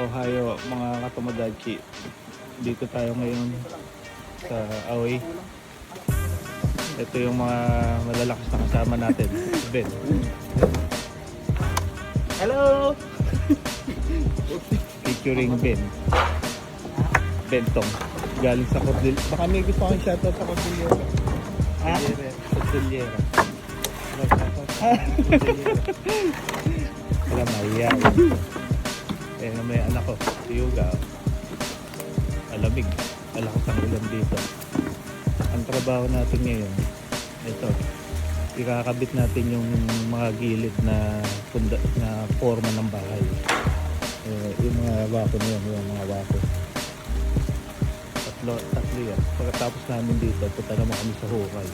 Ohio mga katomodachi. Dito tayo ngayon sa Aoi. Ito yung mga malalakas na kasama natin. Ben. Hello! Featuring Ben. Bentong. Galing sa Cordillera. Baka may gusto kang shoutout sa Cordillera. Cordillera. Wala mahiya. Eh, may anak ko, si Yuga. Alamig. Malakas ang ulan dito. Ang trabaho natin ngayon, ito. Ikakabit natin yung mga gilid na forma ng bahay. Yung mga wako na yun, yung mga wako. Tatlo yan. Pagkatapos namin dito, punta naman kami sa hukay.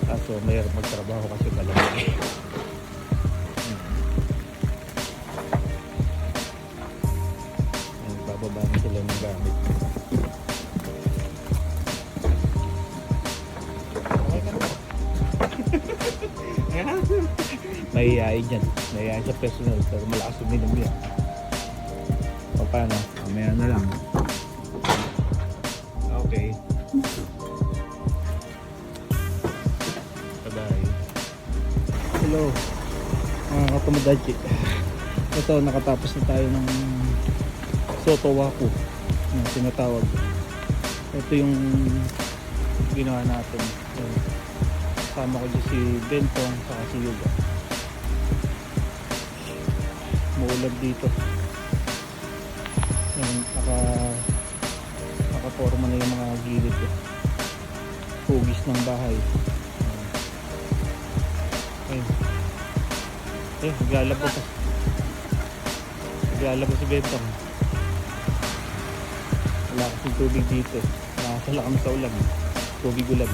Kaso mayroon magtrabaho kasi malamig. Bababa na sila ng gamit. Mahihain yan. Mahihain sa personal pero malakas uminom yan. O paano? Mamaya na lang. Okay. Bye-bye. Hello mga katomodachi. Ito, nakatapos na tayo ng Sotowaku na tinatawag. Ito yung ginawa natin. Kasama ko dyan si Bentong saka si Yuga. Maulag dito. Yan, nakaporma na yung mga gilid ko. Hugis ng bahay. Ayun. Naglalabas si Bentong. Wala kasing tubig dito. Nakasala kami sa ulan. Tubig ulan.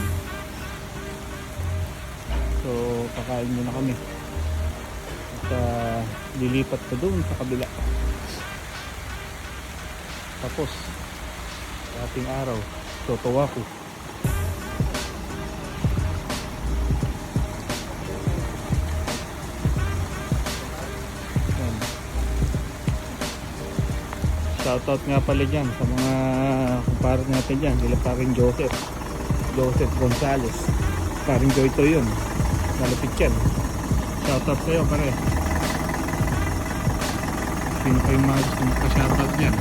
So kakain muna kami. At lilipat ko doon sa kabila. Tapos sa ating araw, Sotowaku. Shoutout nga pala dyan sa mga kumpare natin dyan. Sila paring Joseph Gonzales. Paring Joyto yun. Malapit yan. Shoutout sa'yo pare. Sino kayong mga gusto magpa-shoutout dyan?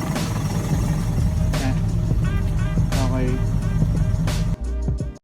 Okay.